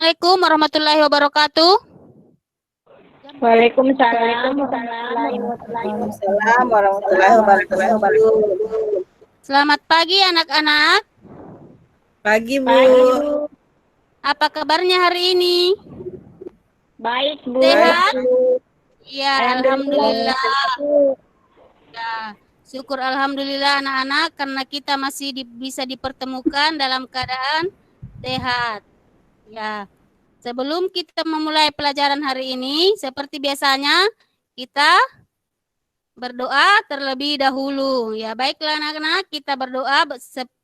Assalamualaikum warahmatullahi wabarakatuh. Waalaikumsalam warahmatullahi wabarakatuh. Selamat pagi anak-anak. Pagi, Bu. Apa kabarnya hari ini? Baik, Bu. Sehat? Iya, Alhamdulillah. Ya, syukur alhamdulillah anak-anak karena kita masih bisa dipertemukan dalam keadaan sehat. Ya. Sebelum kita memulai pelajaran hari ini, seperti biasanya kita berdoa terlebih dahulu. Ya, baiklah anak-anak, kita berdoa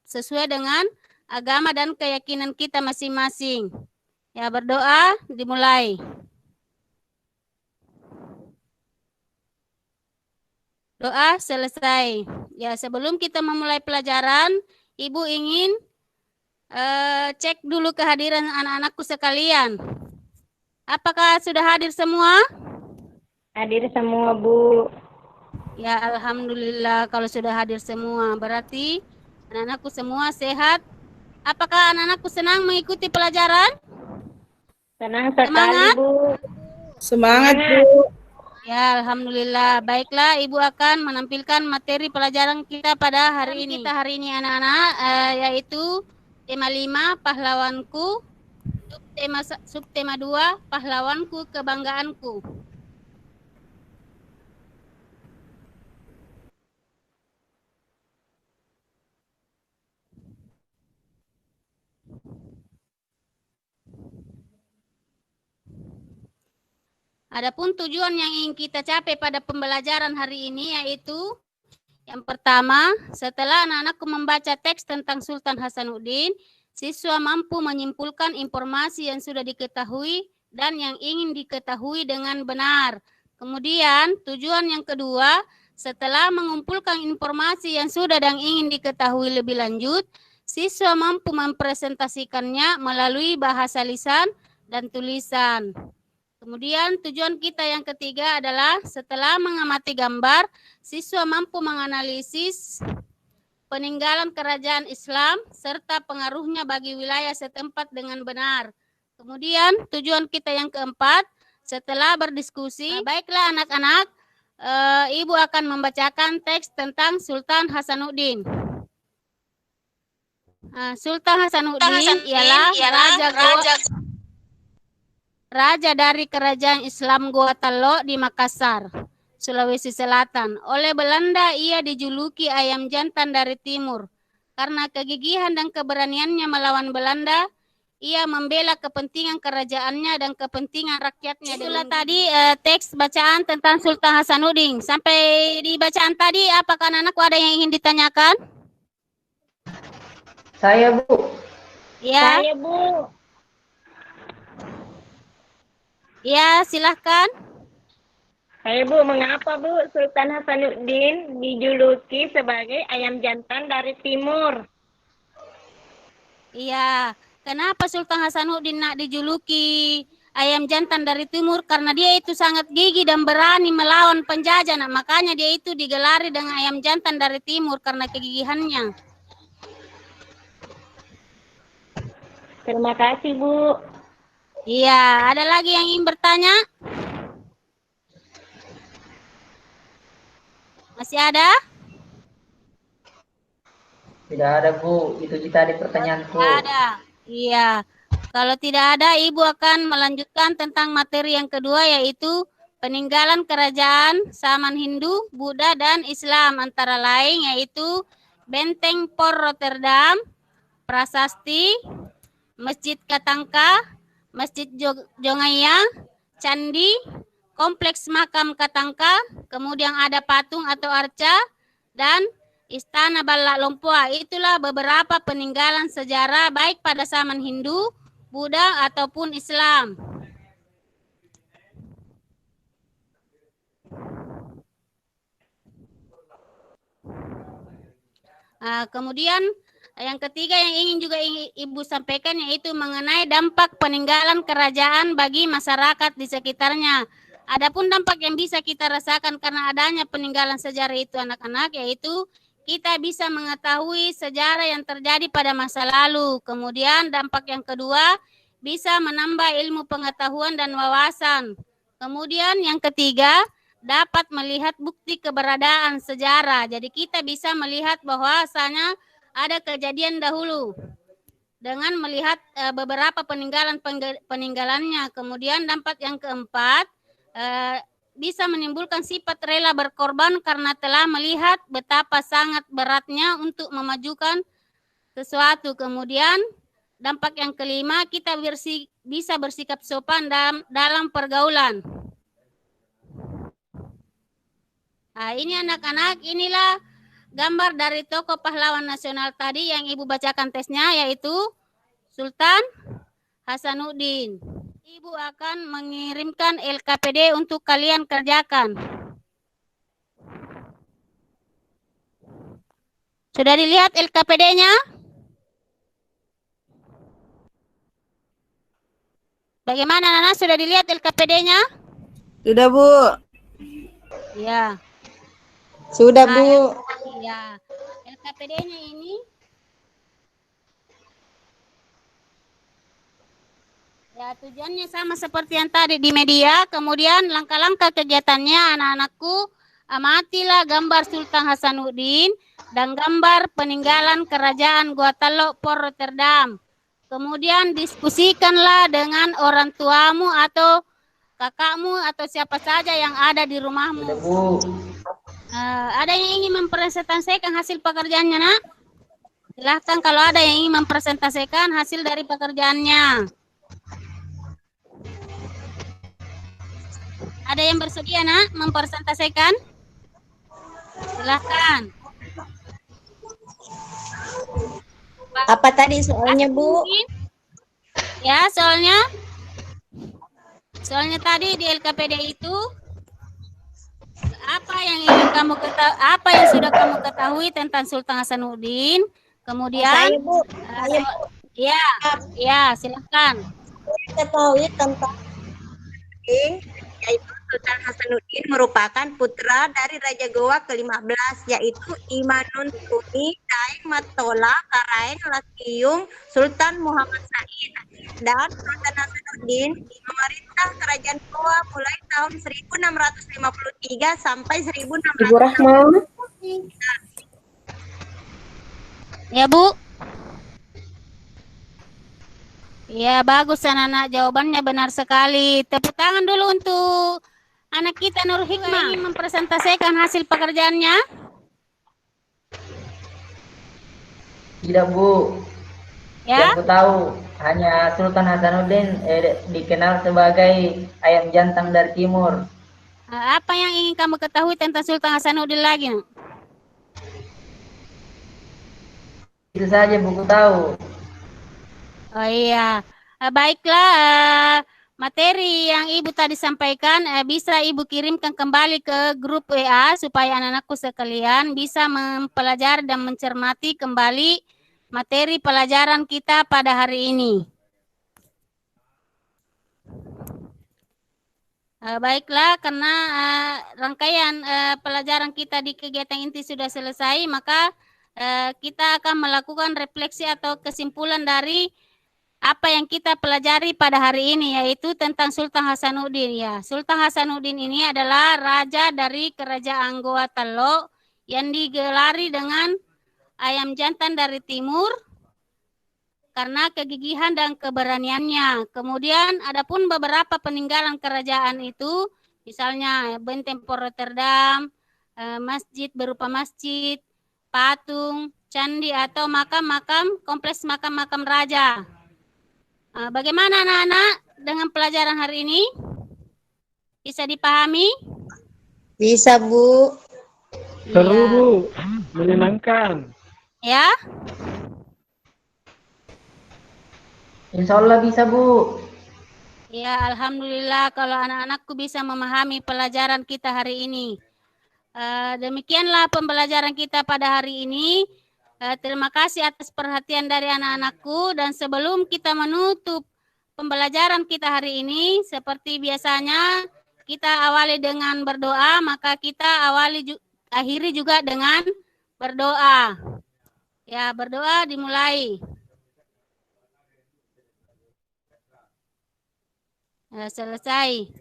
sesuai dengan agama dan keyakinan kita masing-masing. Ya, berdoa dimulai. Doa selesai. Ya, sebelum kita memulai pelajaran, Ibu ingin cek dulu kehadiran anak-anakku sekalian. Apakah sudah hadir semua? Hadir semua, Bu. Ya, alhamdulillah kalau sudah hadir semua. Berarti anak-anakku semua sehat. Apakah anak-anakku senang mengikuti pelajaran? Senang sekali, Bu. Semangat, Bu. Ya, alhamdulillah. Baiklah, Ibu akan menampilkan materi pelajaran kita pada hari ini. Kita hari ini anak-anak yaitu tema 5 pahlawanku, subtema 2 pahlawanku kebanggaanku. Adapun tujuan yang ingin kita capai pada pembelajaran hari ini yaitu yang pertama, setelah anak-anakku membaca teks tentang Sultan Hasanuddin, siswa mampu menyimpulkan informasi yang sudah diketahui dan yang ingin diketahui dengan benar. Kemudian, tujuan yang kedua, setelah mengumpulkan informasi yang sudah dan ingin diketahui lebih lanjut, siswa mampu mempresentasikannya melalui bahasa lisan dan tulisan. Kemudian tujuan kita yang ketiga adalah setelah mengamati gambar, siswa mampu menganalisis peninggalan kerajaan Islam serta pengaruhnya bagi wilayah setempat dengan benar. Kemudian tujuan kita yang keempat, setelah berdiskusi, baiklah anak-anak, Ibu akan membacakan teks tentang Sultan Hasanuddin. Sultan Hasanuddin ialah Raja dari Kerajaan Islam Goa Talo di Makassar, Sulawesi Selatan. Oleh Belanda ia dijuluki ayam jantan dari timur. Karena kegigihan dan keberaniannya melawan Belanda, ia membela kepentingan kerajaannya dan kepentingan rakyatnya. Itulah tadi teks bacaan tentang Sultan Hasanuddin. Sampai di bacaan tadi, apakah anak-anakku ada yang ingin ditanyakan? Saya, Bu. Ya. Saya, Bu. Ya, silahkan. Saya, Bu, mengapa, Bu, Sultan Hasanuddin dijuluki sebagai ayam jantan dari timur? Iya, kenapa Sultan Hasanuddin nak dijuluki ayam jantan dari timur? Karena dia itu sangat gigih dan berani melawan penjajah. Nah, makanya dia itu digelari dengan ayam jantan dari timur karena kegigihannya. Terima kasih, Bu. Iya, ada lagi yang ingin bertanya? Masih ada? Tidak ada, Bu. Itu tadi pertanyaanku. Tidak ada. Iya. Kalau tidak ada, Ibu akan melanjutkan tentang materi yang kedua, yaitu peninggalan kerajaan Saman Hindu, Buddha, dan Islam. Antara lain yaitu Benteng Port Rotterdam, Prasasti, Masjid Katangka, Masjid Jongaya, Candi, Kompleks Makam Katangka, kemudian ada patung atau arca, dan Istana Balak Lompua. Itulah beberapa peninggalan sejarah baik pada zaman Hindu, Buddha, ataupun Islam. Kemudian yang ketiga yang ingin juga Ibu sampaikan yaitu mengenai dampak peninggalan kerajaan bagi masyarakat di sekitarnya. Adapun dampak yang bisa kita rasakan karena adanya peninggalan sejarah itu anak-anak, yaitu kita bisa mengetahui sejarah yang terjadi pada masa lalu. Kemudian dampak yang kedua, bisa menambah ilmu pengetahuan dan wawasan. Kemudian yang ketiga, dapat melihat bukti keberadaan sejarah. Jadi kita bisa melihat bahwasanya ada kejadian dahulu dengan melihat beberapa peninggalannya. Kemudian dampak yang keempat, bisa menimbulkan sifat rela berkorban karena telah melihat betapa sangat beratnya untuk memajukan sesuatu. Kemudian dampak yang kelima, kita bisa bersikap sopan dalam pergaulan. Nah, ini anak-anak, inilah gambar dari tokoh pahlawan nasional tadi yang Ibu bacakan tesnya, yaitu Sultan Hasanuddin. Ibu akan mengirimkan LKPD untuk kalian kerjakan. Sudah dilihat LKPD-nya? Bagaimana, Nana? Sudah dilihat LKPD-nya? Sudah, Bu. Ya. Sudah, Bu. Ya. LKPD-nya ini ya, tujuannya sama seperti yang tadi di media. Kemudian langkah-langkah kegiatannya, anak-anakku, amatilah gambar Sultan Hasanuddin dan gambar peninggalan kerajaan Gua Talok Port Rotterdam. Kemudian diskusikanlah dengan orang tuamu atau kakakmu atau siapa saja yang ada di rumahmu. Sudah, Bu. Ada yang ingin mempresentasikan hasil pekerjaannya, Nak? Silahkan kalau ada yang ingin mempresentasikan hasil dari pekerjaannya. Ada yang bersedia, Nak, mempresentasikan? Silahkan. Apa tadi soalnya, Bu? Ya, soalnya tadi di LKPD itu apa yang sudah kamu ketahui tentang Sultan Hasanuddin? Kemudian Saya, Bu. ya, silahkan. Ketahui tentang yaitu Sultan Hasanuddin merupakan putra dari Raja Goa ke-15, yaitu Imanuntuni Daeng Matola Karaeng Lakiung Sultan Muhammad Said. Dan Sultan Hasanuddin memerintah kerajaan Goa mulai tahun 1653 sampai 1600. Ibu Rahma. Ya, Bu. Ya, bagus anak-anak, jawabannya benar sekali. Tepuk tangan dulu untuk anak kita Nur Hikmah. Ingin mempresentasikan hasil pekerjaannya? Tidak, Bu. Ya. Yang ku tahu hanya Sultan Hasanuddin dikenal sebagai ayam jantan dari timur. Apa yang ingin kamu ketahui tentang Sultan Hasanuddin lagi? Itu saja buku tahu. Oh iya, baiklah, materi yang Ibu tadi sampaikan bisa Ibu kirimkan kembali ke grup WA supaya anak-anakku sekalian bisa mempelajari dan mencermati kembali materi pelajaran kita pada hari ini. Baiklah, karena rangkaian pelajaran kita di kegiatan inti sudah selesai, maka kita akan melakukan refleksi atau kesimpulan dari apa yang kita pelajari pada hari ini, yaitu tentang Sultan Hasanuddin. Ya, Sultan Hasanuddin ini adalah raja dari kerajaan Goa Talok yang digelari dengan ayam jantan dari timur karena kegigihan dan keberaniannya. Kemudian adapun beberapa peninggalan kerajaan itu, misalnya benteng Port Rotterdam, masjid berupa masjid, patung, candi atau makam-makam, kompleks makam-makam raja. Bagaimana anak-anak dengan pelajaran hari ini? Bisa dipahami? Bisa, Bu. Seru, Bu. Menyenangkan. Ya? Insya Allah bisa, Bu. Ya, alhamdulillah kalau anak-anakku bisa memahami pelajaran kita hari ini. Demikianlah pembelajaran kita pada hari ini. Terima kasih atas perhatian dari anak-anakku, dan sebelum kita menutup pembelajaran kita hari ini, seperti biasanya kita awali dengan berdoa, maka kita akhiri juga dengan berdoa. Ya, berdoa dimulai. Selesai.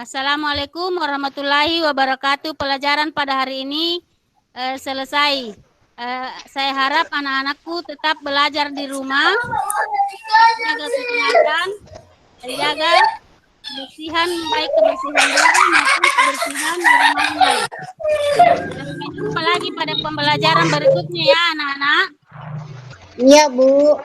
Assalamualaikum warahmatullahi wabarakatuh. Pelajaran pada hari ini selesai. Saya harap anak-anakku tetap belajar di rumah, jaga kesehatan, jaga kebersihan, baik kebersihan diri maupun kebersihan di rumahnya. Sampai jumpa lagi pada pembelajaran berikutnya ya anak-anak. Iya, Bu.